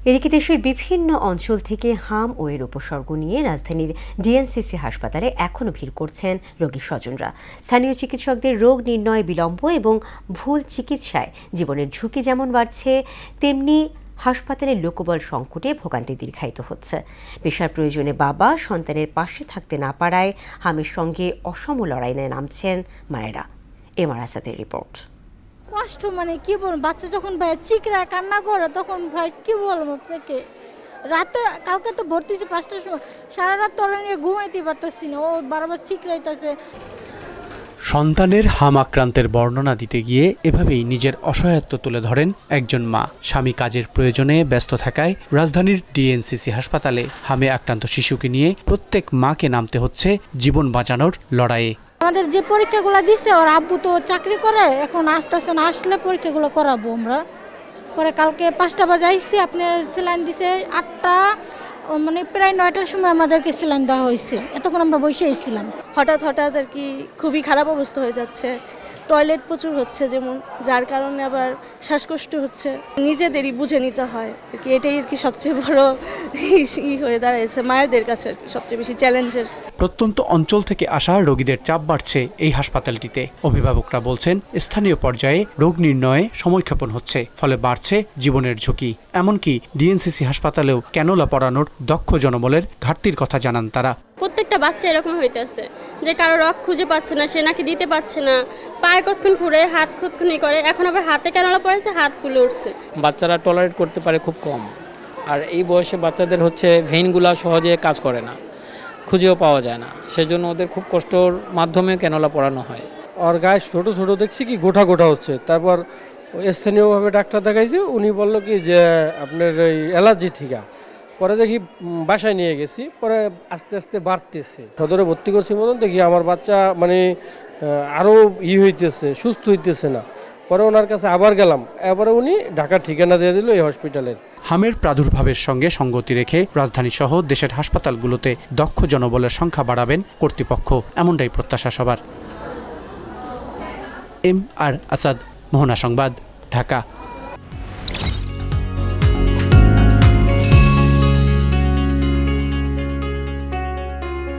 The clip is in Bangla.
এদিকে দেশের বিভিন্ন অঞ্চল থেকে হাম ও এর উপসর্গ নিয়ে রাজধানীর ডিএনসিসি হাসপাতালে এখনও ভিড় করছেন রোগীর স্বজনরা। স্থানীয় চিকিৎসকদের রোগ নির্ণয় বিলম্ব এবং ভুল চিকিৎসায় জীবনের ঝুঁকি যেমন বাড়ছে, তেমনি হাসপাতালের লোকবল সংকটে ভোগান্তি দীর্ঘায়িত হচ্ছে। পেশার প্রয়োজনে বাবা সন্তানের পাশে থাকতে না পারায় হামের সঙ্গে অসম লড়াইয়ে নামছেন মায়েরা। এমআর আসাদের রিপোর্ট। কষ্ট মানে কি বলবো, বাচ্চা যখন ভাই চিকরা কান্না করে তখন ভাই কি বলবো আপনাকে। রাতে কালকে তো ভর্তি হয়েছে 5টার সময়, সারা রাত তোরা নিয়ে ঘুমাইতে পারতেছি না, ও বারবার চিকরাইতেছে। সন্তানের হাম আক্রান্তের বর্ণনা দিতে গিয়ে এভাবেই নিজের অসহায়ত্ব তুলে ধরেন একজন মা। স্বামী কাজের প্রয়োজনে ব্যস্ত থাকায় রাজধানীর ডিএনসিসি হাসপাতালে হামে আক্রান্ত শিশুকে নিয়ে প্রত্যেক মাকে নামতে হচ্ছে জীবন বাঁচানোর লড়াইয়ে। আমাদের যে পরীক্ষাগুলো দিছে, ওর আব্বু তো চাকরি করে, এখন আস্তে আস্তে না আসলে পরীক্ষাগুলো করাবো আমরা। পরে কালকে 5টা বাজে আইসি, আপনার স্যালাইন দিছে 8টা, মানে প্রায় 9টার সময় আমাদেরকে স্যালাইন দেওয়া হয়েছে। এতক্ষণ আমরা বসে ছিলাম। হঠাৎ আর কি খুবই খারাপ অবস্থা হয়ে যাচ্ছে। টয়লেট প্রচুর হচ্ছে, যেমন যার কারণে আবার শ্বাসকষ্ট হচ্ছে। নিজেদেরই বুঝে নিতে হয় আর কি, এটাই আর কি সবচেয়ে বড় হয়ে দাঁড়াইছে মায়েদের কাছে আর কি, সবচেয়ে বেশি চ্যালেঞ্জের। প্রত্যন্ত অঞ্চল থেকে আসা রোগীদের চাপ বাড়ছে এই হাসপাতালটিতে। অভিভাবকরা বলছেন স্থানীয় পর্যায়ে রোগ নির্ণয়ে সময়ক্ষেপণ হচ্ছে, ফলে বাড়ছে জীবনের ঝুঁকি। এমনকি ডিএনসিসি হাসপাতালেও ক্যানোলা পরানোর দক্ষ জনবলের ঘাটতির কথা জানান তারা। প্রত্যেকটা বাচ্চা এরকম হইতেছে যে কারো রক খুঁজে পাচ্ছে না, সে নাকি দিতে পারছে না, পায়ে কতক্ষণ ঘুরে হাত কতক্ষণ করে, এখন আবার হাতে ক্যানোলা পড়েছে, হাত ফুলে উঠছে। বাচ্চারা টলারেট করতে পারে খুব কম, আর এই বয়সে বাচ্চাদের হচ্ছে ভেইনগুলা সহজে কাজ করে না, খুঁজেও পাওয়া যায় না, সেজন্য ওদের খুব কষ্টর মাধ্যমে ক্যানোলা পড়ানো হয়। আর গায়ে ছোট ছোট দেখছি কি গোটা গোটা হচ্ছে। তারপর স্থানীয়ভাবে ডাক্তার দেখাইছে, উনি বললো কি যে আপনার এই অ্যালার্জি ঠিকা। পরে দেখি বাসায় নিয়ে গেছি, পরে আস্তে আস্তে বাড়তেছে। সদরে ভর্তি করছি মতন দেখি আমার বাচ্চা মানে আরও হইতেছে, সুস্থ হইতেছে না। পরে ওনার কাছে আবার গেলাম, এবারে উনি ঢাকার ঠিকানা দিয়ে দিল এই হসপিটালের। হামের প্রাদুর্ভাবের সঙ্গে সঙ্গতি রেখে রাজধানী সহ দেশের হাসপাতালগুলোতে দক্ষ জনবলের সংখ্যা বাড়াবেন কর্তৃপক্ষ, এমনটাই প্রত্যাশা সবার। এমআর আসাদ, মোহনা সংবাদ, ঢাকা।